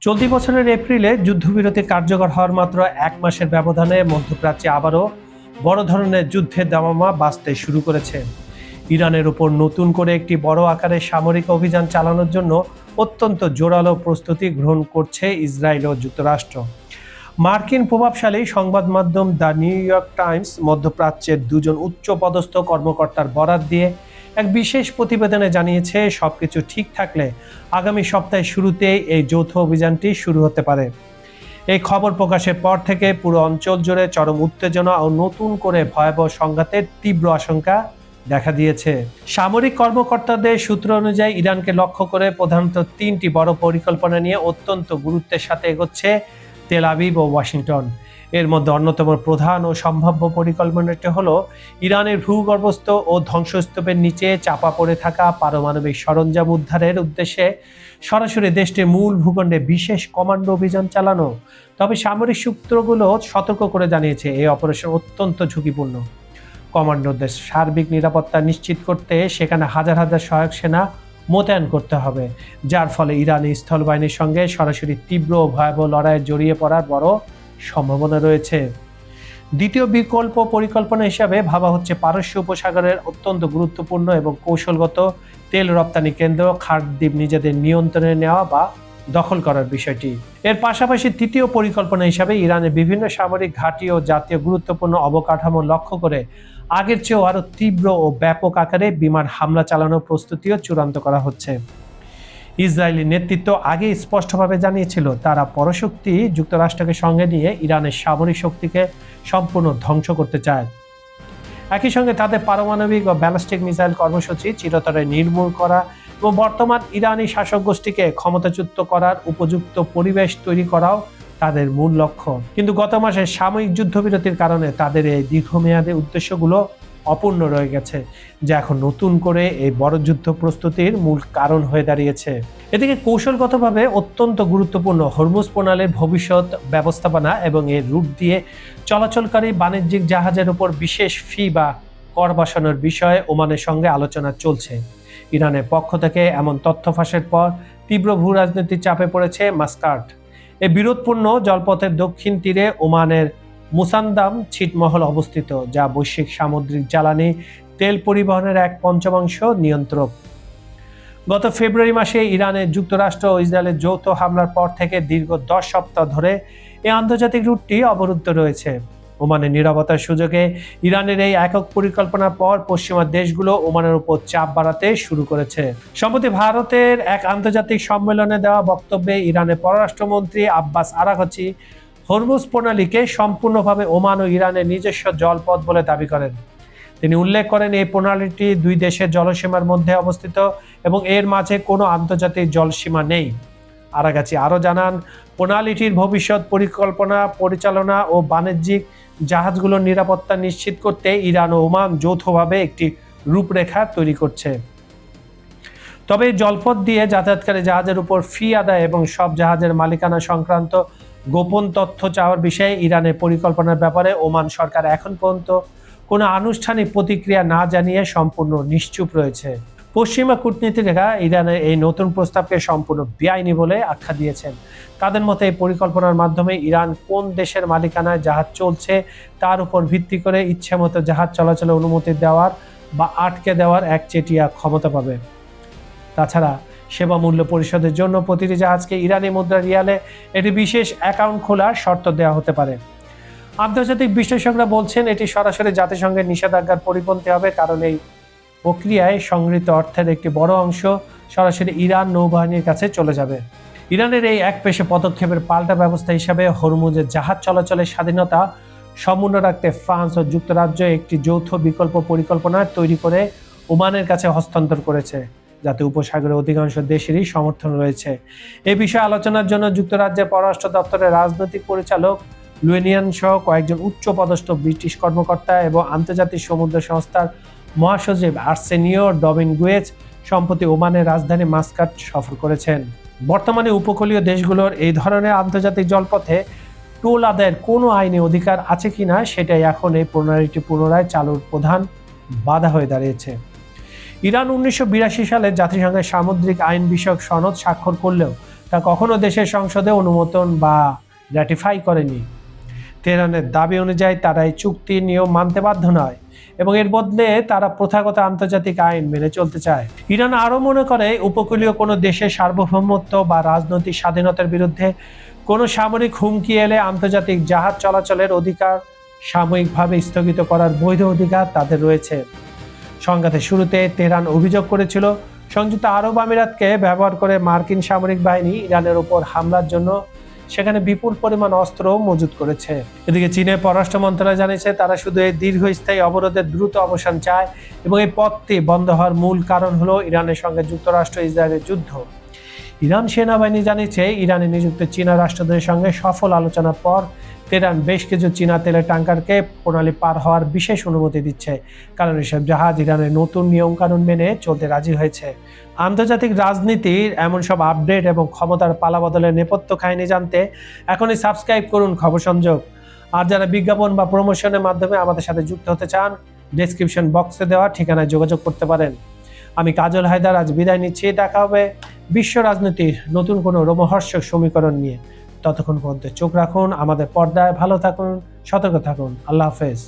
চলতি বছরের এপ্রিলে যুদ্ধবিরতি কার্যকর হওয়ার মাত্র এক মাসের ব্যবধানে মধ্যপ্রাচ্যে আবারও বড় ধরনের যুদ্ধের দামামা বাজতে শুরু করেছে। ইরানের উপর নতুন করে একটি বড় আকারের সামরিক অভিযান চালানোর জন্য অত্যন্ত জোরালো প্রস্তুতি গ্রহণ করছে ইসরায়েল ও যুক্তরাষ্ট্র। মার্কিন প্রভাবশালী সংবাদ মাধ্যম দ্য নিউ ইয়র্ক টাইমস মধ্যপ্রাচ্যের দুজন উচ্চপদস্থ কর্মকর্তার বরাত দিয়ে এক বিশেষ প্রতিবেদনে জানিয়েছে, সবকিছু ঠিক থাকলে আগামী সপ্তাহের শুরুতে এই যৌথ অভিযানটি শুরু হতে পারে। এই খবর প্রকাশের পর থেকে পুরো অঞ্চল জুড়ে চরম উত্তেজনা ও নতুন করে ভয়াবহ সংঘাতের তীব্র আশঙ্কা দেখা দিয়েছে। সামরিক কর্মকর্তাদের সূত্র অনুযায়ী ইরানকে লক্ষ্য করে প্রধানত তিনটি বড় পরিকল্পনা নিয়ে অত্যন্ত গুরুত্বের সাথে এগোচ্ছে তেল আবিব ও ওয়াশিংটন। এর মধ্যে অন্যতম প্রধান ও সম্ভাব্য পরিকল্পনাটি হলো ইরানের ভূগর্ভস্থ ও ধ্বংসস্তূপের নিচে চাপা পড়ে থাকা পারমাণবিক সরঞ্জাম উদ্ধারের উদ্দেশ্যে সরাসরি দেশটির মূল ভূখণ্ডে বিশেষ কমান্ডো অভিযান চালানো। তবে সামরিক সূত্রগুলো সতর্ক করে জানিয়েছে, এই অপারেশন অত্যন্ত ঝুঁকিপূর্ণ। কমান্ডোদের সার্বিক নিরাপত্তা নিশ্চিত করতে সেখানে হাজার হাজার সহায়ক সেনা মোতায়েন করতে হবে, যার ফলে ইরানি স্থলবাহিনীর সঙ্গে সরাসরি তীব্র ও ভয়াবহ লড়াইয়ে জড়িয়ে পড়ার বড় সম্ভাবনা রয়েছে। দ্বিতীয় বিকল্প পরিকল্পনা হিসাবে ভাবা হচ্ছে পারস্য উপসাগরের অত্যন্ত গুরুত্বপূর্ণ এবং কৌশলগত তেল রপ্তানি কেন্দ্র খার্দ্বীপ নিজেদের নিয়ন্ত্রণে নেওয়া বা দখল করার বিষয়টি। এর পাশাপাশি তৃতীয় পরিকল্পনা হিসাবে ইরানের বিভিন্ন সামরিক ঘাঁটি ও জাতীয় গুরুত্বপূর্ণ অবকাঠামো লক্ষ্য করে আগের চেয়েও আরও তীব্র ও ব্যাপক আকারে বিমান হামলা চালানোর প্রস্তুতিও চূড়ান্ত করা হচ্ছে। ইসরায়েলি নেতৃত্ব আগে স্পষ্টভাবে জানিয়েছিল, তারা পরশক্তি যুক্তরাষ্ট্রকে সঙ্গে নিয়ে ইরানের সামরিক শক্তিকে সম্পূর্ণ ধ্বংস করতে চায়। একই সঙ্গে তাদের পারমাণবিক ও ব্যালিস্টিক মিসাইল কর্মসূচি চিরতরে নির্মূল করা এবং বর্তমান ইরানি শাসক গোষ্ঠীকে ক্ষমতাচ্যুত করার উপযুক্ত পরিবেশ তৈরি করাও তাদের মূল লক্ষ্য। কিন্তু গত মাসে সাময়িক যুদ্ধবিরতির কারণে তাদের এই দীর্ঘমেয়াদী উদ্দেশ্যগুলো অপূর্ণ রয়ে গেছে, যা এখন নতুন করে এই বড় যুদ্ধ প্রস্তুতির মূল কারণ হয়ে দাঁড়িয়েছে। এদিকে কৌশলগতভাবে অত্যন্ত গুরুত্বপূর্ণ হরমুজ প্রণালীর ভবিষ্যৎ ব্যবস্থাপনা এবং এর রুট দিয়ে চলাচলকারী বাণিজ্যিক জাহাজের উপর বিশেষ ফি বা কর বসানোর বিষয়ে ওমানের সঙ্গে আলোচনা চলছে। ইরানের পক্ষ থেকে এমন তথ্য ফাঁসের পর তীব্র ভূ রাজনৈতিক চাপে পড়েছে মাস্কাট। এই বিরোধপূর্ণ জলপথের দক্ষিণ তীরে ওমানের মুসান্দাম ছিটমহল অবস্থিত, যা বৈশ্বিক সামুদ্রিক জ্বালানি তেল পরিবহনের এক পঞ্চমাংশ নিয়ন্ত্রক। গত ফেব্রুয়ারি মাসে ইরানের যুক্তরাষ্ট্র ও ইসরায়েলের যৌথ হামলার পর থেকে দীর্ঘ 10 সপ্তাহ ধরে এই আন্তর্জাতিক রুটটি অবরুদ্ধ রয়েছে। ওমানের নিরাপত্তার সুযোগে ইরানের এই একক পরিকল্পনার পর পশ্চিমা দেশগুলো ওমানের উপর চাপ বাড়াতে শুরু করেছে। সম্প্রতি ভারতের এক আন্তর্জাতিক সম্মেলনে দেওয়া বক্তব্যে ইরানের পররাষ্ট্রমন্ত্রী আব্বাস আরাগচি হরমুজ প্রণালীকে সম্পূর্ণভাবে ওমান ও ইরানের নিজস্ব জলপথ বলে দাবি করেন। তিনি উল্লেখ করেন, এই প্রণালীটি দুই দেশের জলসীমার মধ্যে অবস্থিত এবং এর মাঝে কোনো আন্তর্জাতিক জলসীমা নেই। আরাগাচি আরও জানান, প্রণালীটির ভবিষ্যৎ পরিকল্পনা, পরিচালনা ও বাণিজ্যিক জাহাজগুলোর নিরাপত্তা নিশ্চিত করতে ইরান ও ওমান যৌথভাবে একটি রূপরেখা তৈরি করছে। তবে জলপথ দিয়ে যাতায়াতকারী জাহাজের উপর ফি আদায় এবং সব জাহাজের মালিকানা সংক্রান্ত গোপন তথ্য চাওয়ার বিষয়ে ইরানের পরিকল্পনার ব্যাপারে ওমান সরকার এখন পর্যন্ত কোনো আনুষ্ঠানিক প্রতিক্রিয়া না জানিয়ে সম্পূর্ণ নিশ্চুপ রয়েছে। পশ্চিমা কূটনীতিকেরা ইরানের এই নতুন প্রস্তাবকে সম্পূর্ণ বেআইনি বলে আখ্যা দিয়েছেন। তাদের মতে এই পরিকল্পনার মাধ্যমে ইরান কোন দেশের মালিকানায় জাহাজ চলছে তার উপর ভিত্তি করে ইচ্ছেমতো জাহাজ চলাচলের অনুমতি দেওয়ার বা আটকে দেওয়ার একচেটিয়া ক্ষমতা পাবে। তাছাড়া সেবা মূল্য পরিশোধের জন্য প্রতিটি জাহাজকে ইরানি মুদ্রা রিয়ালে একটি বিশেষ অ্যাকাউন্ট খোলার শর্ত দেওয়া হতে পারে। আন্তর্জাতিক বিশ্লেষকরা বলছেন, এটি সরাসরি জাতিসংঘের নিষেধাজ্ঞার পরিপন্থী হবে, কারণ এই প্রক্রিয়ায় সংগৃহীত অর্থের একটি বড় অংশ সরাসরি ইরান নৌবাহিনীর কাছে চলে যাবে। ইরানের এই একপেশে পদক্ষেপের পাল্টা ব্যবস্থা হিসাবে হরমুজের জাহাজ চলাচলের স্বাধীনতা সমুন্নত রাখতে ফ্রান্স ও যুক্তরাজ্য একটি যৌথ বিকল্প পরিকল্পনা তৈরি করে ওমানের কাছে হস্তান্তর করেছে, যাতে উপসাগরের অধিকাংশ দেশেরই সমর্থন রয়েছে। এই বিষয়ে আলোচনার জন্য যুক্তরাজ্যের পররাষ্ট্র দপ্তরের রাজনৈতিক পরিচালক লুয়েনিয়ান সহ কয়েকজন উচ্চপদস্থ ব্রিটিশ কর্মকর্তা এবং আন্তর্জাতিক সমুদ্র সংস্থার মহাসচিব আর্সেনিও ডমিনগুয়েজ সম্প্রতি ওমানের রাজধানী মাস্কাট সফর করেছেন। বর্তমানে উপকূলীয় দেশগুলোর এই ধরনের আন্তর্জাতিক জলপথে টোল আদায়ের কোনো আইনি অধিকার আছে কিনা সেটাই এখন এই প্রণালীটি পুনরায় চালুর প্রধান বাধা হয়ে দাঁড়িয়েছে। ইরান 1982 সালে জাতিসংঘের সামুদ্রিক আইন বিষয়ক সনদ স্বাক্ষর করলেও তা কখনো দেশের সংসদে অনুমোদন বা র্যাটিফাই করেনি। তেহরানের দাবি অনুযায়ী তারা এই চুক্তির নিয়ম মানতে বাধ্য নয় এবং এর বদলে তারা প্রথাগত আন্তর্জাতিক আইন মেনে চলতে চায়। ইরান আরও মনে করে উপকূলীয় কোনো দেশের সার্বভৌমত্ব বা রাজনৈতিক স্বাধীনতার বিরুদ্ধে কোনো সামরিক হুমকি এলে আন্তর্জাতিক জাহাজ চলাচলের অধিকার সাময়িকভাবে স্থগিত করার বৈধ অধিকার তাদের রয়েছে। সংঘাতের শুরুতে তেহরান অভিযোগ করেছিল সংযুক্ত আরব আমিরাতকে ব্যবহার করে মার্কিন সামরিক বাহিনী ইরানের ওপর হামলার জন্য সেখানে বিপুল পরিমাণ অস্ত্র মজুত করেছে। এদিকে চীনের পররাষ্ট্র মন্ত্রণালয় জানিয়েছে তারা শুধু এই দীর্ঘস্থায়ী অবরোধের দ্রুত অবসান চায় এবং এই পথটি বন্ধ হওয়ার মূল কারণ হলো ইরানের সঙ্গে যুক্তরাষ্ট্র ইসরায়েলের যুদ্ধ। ইরান সেনাবাহিনী জানিয়েছে ইরানে নিযুক্ত চীনা রাষ্ট্রদূতের সঙ্গে সফল আলোচনার পর তেহরান বেশ কিছু চীনা তেলের ট্যাঙ্কারকে প্রণালী পার হওয়ার বিশেষ অনুমতি দিচ্ছে, কারণ এসব জাহাজ ইরানের নতুন নিয়মকানুন মেনে চলতে রাজি হয়েছে। আন্তর্জাতিক রাজনীতির এমন সব আপডেট এবং ক্ষমতার পালাবদলের নেপথ্য কাহিনী জানতে এখনই সাবস্ক্রাইব করুন খবর সংযোগ। আর যারা বিজ্ঞাপন বা প্রমোশনের মাধ্যমে আমাদের সাথে যুক্ত হতে চান, ডেসক্রিপশন বক্সে দেওয়া ঠিকানায় যোগাযোগ করতে পারেন। আমি কাজল হায়দার আজ বিদায় নিচ্ছি। দেখা হবে বিশ্ব রাজনীতির নতুন কোনো রোমহর্ষক সমীকরণ নিয়ে। ততক্ষণ পর্যন্ত চোখ রাখুন আমাদের পর্দায়। ভালো থাকুন, সতর্ক থাকুন। আল্লাহ হাফেজ।